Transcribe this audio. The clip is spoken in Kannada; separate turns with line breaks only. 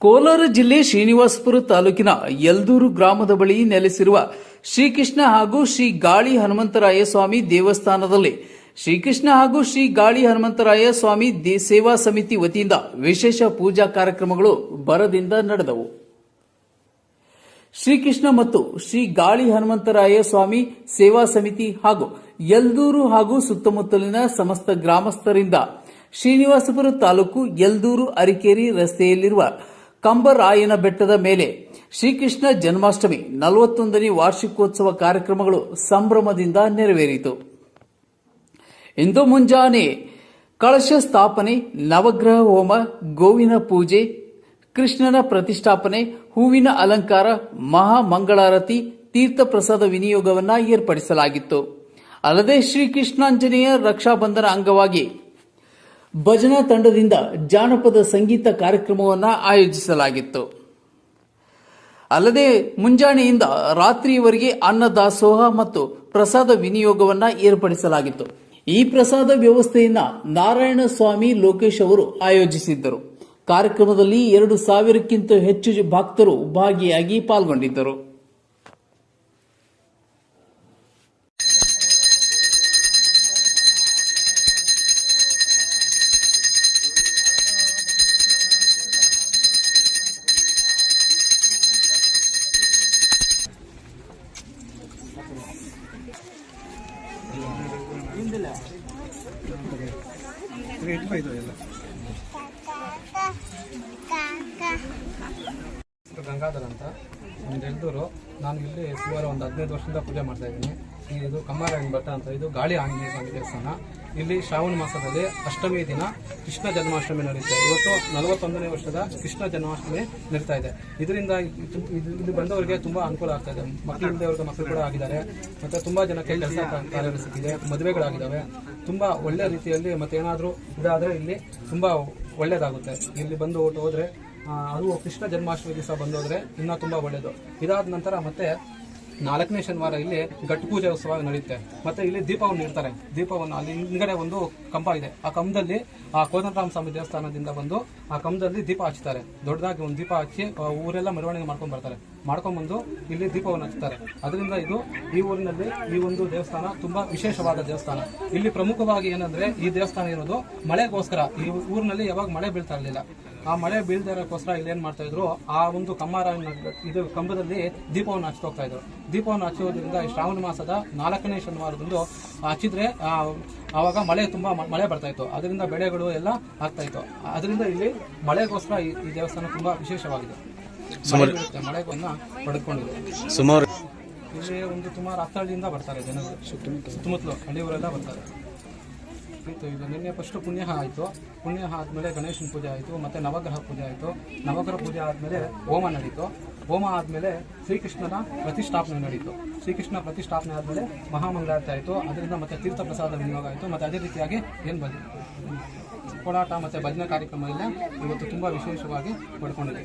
ಕೋಲಾರ ಜಿಲ್ಲೆ ಶ್ರೀನಿವಾಸಪುರ ತಾಲೂಕಿನ ಯಲ್ದೂರು ಗ್ರಾಮದ ಬಳಿ ನೆಲೆಸಿರುವ ಶ್ರೀಕೃಷ್ಣ ಹಾಗೂ ಶ್ರೀ ಗಾಳಿ ಹನುಮಂತರಾಯ ಸ್ವಾಮಿ ದೇವಸ್ಥಾನದಲ್ಲಿ ಶ್ರೀಕೃಷ್ಣ ಹಾಗೂ ಶ್ರೀ ಗಾಳಿ ಹನುಮಂತರಾಯ ಸ್ವಾಮಿ ಸೇವಾ ಸಮಿತಿ ವತಿಯಿಂದ ವಿಶೇಷ ಪೂಜಾ ಕಾರ್ಯಕ್ರಮಗಳು ಭರದಿಂದ ನಡೆದವು. ಶ್ರೀಕೃಷ್ಣ ಮತ್ತು ಶ್ರೀ ಗಾಳಿ ಹನುಮಂತರಾಯ ಸ್ವಾಮಿ ಸೇವಾ ಸಮಿತಿ ಹಾಗೂ ಯಲ್ದೂರು ಹಾಗೂ ಸುತ್ತಮುತ್ತಲಿನ ಸಮಸ್ತ ಗ್ರಾಮಸ್ಥರಿಂದ ಶ್ರೀನಿವಾಸಪುರ ತಾಲೂಕು ಯಲ್ದೂರು ಅರಿಕೇರಿ ರಸ್ತೆಯಲ್ಲಿರುವ ಕಂಬರಾಯನ ಬೆಟ್ಟದ ಮೇಲೆ ಶ್ರೀಕೃಷ್ಣ ಜನ್ಮಾಷ್ಟಮಿ 41ನೇ ವಾರ್ಷಿಕೋತ್ಸವ ಕಾರ್ಯಕ್ರಮಗಳು ಸಂಭ್ರಮದಿಂದ ನೆರವೇರಿತು. ಇಂದು ಮುಂಜಾನೆ ಕಳಶ ಸ್ಥಾಪನೆ, ನವಗ್ರಹ ಹೋಮ, ಗೋವಿನ ಪೂಜೆ, ಕೃಷ್ಣನ ಪ್ರತಿಷ್ಠಾಪನೆ, ಹೂವಿನ ಅಲಂಕಾರ, ಮಹಾಮಂಗಳಾರತಿ, ತೀರ್ಥ ಪ್ರಸಾದ ವಿನಿಯೋಗವನ್ನು ಏರ್ಪಡಿಸಲಾಗಿತ್ತು. ಅಲ್ಲದೆ ಶ್ರೀಕೃಷ್ಣಾಂಜನೇಯ ರಕ್ಷಾಬಂಧನ ಅಂಗವಾಗಿ ಭಜನಾ ತಂಡದಿಂದ ಜಾನಪದ ಸಂಗೀತ ಕಾರ್ಯಕ್ರಮವನ್ನು ಆಯೋಜಿಸಲಾಗಿತ್ತು. ಅಲ್ಲದೆ ಮುಂಜಾನೆಯಿಂದ ರಾತ್ರಿಯವರೆಗೆ ಅನ್ನದಾಸೋಹ ಮತ್ತು ಪ್ರಸಾದ ವಿನಿಯೋಗವನ್ನು ಏರ್ಪಡಿಸಲಾಗಿತ್ತು. ಈ ಪ್ರಸಾದ ವ್ಯವಸ್ಥೆಯನ್ನು ನಾರಾಯಣ ಸ್ವಾಮಿ ಲೋಕೇಶ್ ಅವರು ಆಯೋಜಿಸಿದ್ದರು. ಕಾರ್ಯಕ್ರಮದಲ್ಲಿ 2,000ಕ್ಕಿಂತ ಹೆಚ್ಚು ಭಕ್ತರು ಭಾಗಿಯಾಗಿ ಪಾಲ್ಗೊಂಡಿದ್ದರು.
ಗಂಗಾಧರ್ ಅಂತ ಒಂದು ಎಲ್ದೂರು. ನಾನು ಇಲ್ಲಿ ಸುಮಾರು ಒಂದು 15 ವರ್ಷದಿಂದ ಪೂಜೆ ಮಾಡ್ತಾ ಇದ್ದೀನಿ. ಇದು ಕಂಬಾರಾಯನ ಬೆಟ್ಟ ಅಂತ, ಇದು ಗಾಳಿ ಆಂಜನೇಯ ಸ್ವಾಮಿ ದೇವಸ್ಥಾನ. ಇಲ್ಲಿ ಶ್ರಾವಣ ಮಾಸದಲ್ಲಿ ಅಷ್ಟಮಿ ದಿನ ಕೃಷ್ಣ ಜನ್ಮಾಷ್ಟಮಿ ನಡೆಯುತ್ತೆ. ಇವತ್ತು 41ನೇ ವರ್ಷದ ಕೃಷ್ಣ ಜನ್ಮಾಷ್ಟಮಿ ನಡೀತಾ ಇದೆ. ಇದರಿಂದ ಇಲ್ಲಿ ಬಂದವರಿಗೆ ತುಂಬಾ ಅನುಕೂಲ ಆಗ್ತಾ ಇದೆ. ಮಕ್ಕಳಿಲ್ಲದವ್ರಿಗೆ ಮಕ್ಕಳು ಕೂಡ ಆಗಿದ್ದಾರೆ. ಮತ್ತೆ ತುಂಬಾ ಜನಕ್ಕೆ ಕೆಲಸ ಕಾರ್ಯಗಳು ಸಿಕ್ಕಿದೆ, ಮದುವೆಗಳಾಗಿದ್ದಾವೆ. ತುಂಬಾ ಒಳ್ಳೆ ರೀತಿಯಲ್ಲಿ ಮತ್ತೆ ಏನಾದರೂ ಇದಾದ್ರೆ ಇಲ್ಲಿ ತುಂಬಾ ಒಳ್ಳೇದಾಗುತ್ತೆ. ಇಲ್ಲಿ ಬಂದು ಹೋದ್ರೆ ಅದು ಕೃಷ್ಣ ಜನ್ಮಾಷ್ಟಮಿ ದಿವಸ ಬಂದೋದ್ರೆ ಇನ್ನೂ ತುಂಬಾ ಒಳ್ಳೇದು. ಇದಾದ ನಂತರ ಮತ್ತೆ 4ನೇ ಶನಿವಾರ ಇಲ್ಲಿ ಘಟ್ ಪೂಜೆ ಉತ್ಸವ ನಡೆಯುತ್ತೆ. ಮತ್ತೆ ಇಲ್ಲಿ ದೀಪವನ್ನು ಇಡ್ತಾರೆ. ದೀಪವನ್ನು ಅಲ್ಲಿ ಹಿಂದ್ಗಡೆ ಒಂದು ಕಂಬ ಇದೆ. ಆ ಕಂಬದಲ್ಲಿ ಆ ಕೋದಂಡರಾಮ ಸ್ವಾಮಿ ದೇವಸ್ಥಾನದಿಂದ ಬಂದು ಆ ಕಂಬದಲ್ಲಿ ದೀಪ ಹಚ್ತಾರೆ. ದೊಡ್ಡದಾಗಿ ಒಂದು ದೀಪ ಹಚ್ಚಿ ಊರೆಲ್ಲ ಮೆರವಣಿಗೆ ಮಾಡ್ಕೊಂಡ್ಬಂದು ಇಲ್ಲಿ ದೀಪವನ್ನು ಹಚ್ತಾರೆ. ಅದರಿಂದ ಇದು ಈ ಊರಿನಲ್ಲಿ ಈ ಒಂದು ದೇವಸ್ಥಾನ ತುಂಬಾ ವಿಶೇಷವಾದ ದೇವಸ್ಥಾನ. ಇಲ್ಲಿ ಪ್ರಮುಖವಾಗಿ ಏನಂದ್ರೆ ಈ ದೇವಸ್ಥಾನ ಇರೋದು ಮಳೆಗೋಸ್ಕರ. ಈ ಊರಿನಲ್ಲಿ ಯಾವಾಗ ಮಳೆ ಬೀಳ್ತಾ ಇರಲಿಲ್ಲ. ಆ ಮಳೆ ಬೀಳ್ದಿರೋಕ್ಕೋಸ್ಕರ ಇಲ್ಲಿ ಏನ್ ಮಾಡ್ತಾ ಇದ್ರು, ಆ ಒಂದು ಇದು ಕಂಬದಲ್ಲಿ ದೀಪವನ್ನು ಹಚ್ತಾ ಹೋಗ್ತಾ ಇದ್ರು. ದೀಪವನ್ನು ಹಚ್ಚೋದ್ರಿಂದ ಶ್ರಾವಣ ಮಾಸದ 4ನೇ ಶನಿವಾರದಂದು ಹಚ್ಚಿದ್ರೆ ಆವಾಗ ಮಳೆ ಬರ್ತಾ ಇತ್ತು. ಅದರಿಂದ ಬೆಳೆಗಳು ಎಲ್ಲ ಆಗ್ತಾ ಇತ್ತು. ಅದರಿಂದ ಇಲ್ಲಿ ಮಳೆಗೋಸ್ಕರ ಈ ದೇವಸ್ಥಾನ ತುಂಬಾ ವಿಶೇಷವಾಗಿದೆ. ಮಳೆಗನ್ನ ಪಡೆದುಕೊಂಡಿದೆ. ಸುಮಾರು ಇಲ್ಲಿ ಒಂದು ಸುಮಾರು 10 ಹಳ್ಳಿಯಿಂದ ಬರ್ತಾರೆ ಜನರು, ಸುತ್ತಮುತ್ತಲು ಹಳ್ಳಿಯವರೆಲ್ಲ ಬರ್ತಾರೆ. ಇದು ನಿನ್ನೆ ಫಸ್ಟ್ ಪುಣ್ಯ ಆಯಿತು. ಪುಣ್ಯ ಆದಮೇಲೆ ಗಣೇಶನ ಪೂಜೆ ಆಯಿತು. ಮತ್ತೆ ನವಗ್ರಹ ಪೂಜೆ ಆಯಿತು. ನವಗ್ರಹ ಪೂಜೆ ಆದಮೇಲೆ ಹೋಮ ನಡೀತು. ಹೋಮ ಆದಮೇಲೆ ಶ್ರೀಕೃಷ್ಣನ ಪ್ರತಿಷ್ಠಾಪನೆ ನಡೀತು. ಶ್ರೀಕೃಷ್ಣ ಪ್ರತಿಷ್ಠಾಪನೆ ಆದಮೇಲೆ ಮಹಾಮಂಗಳಾರತಿ ಆಯಿತು. ಅದರಿಂದ ಮತ್ತೆ ತೀರ್ಥ ಪ್ರಸಾದ ವಿನಿಯೋಗ ಆಯಿತು. ಮತ್ತೆ ಅದೇ ರೀತಿಯಾಗಿ ಕೋಲಾಟ ಮತ್ತೆ ಭಜನೆ ಕಾರ್ಯಕ್ರಮ ಎಲ್ಲ ಇವತ್ತು ತುಂಬಾ ವಿಶೇಷವಾಗಿ ಪಡ್ಕೊಂಡಿದೆ.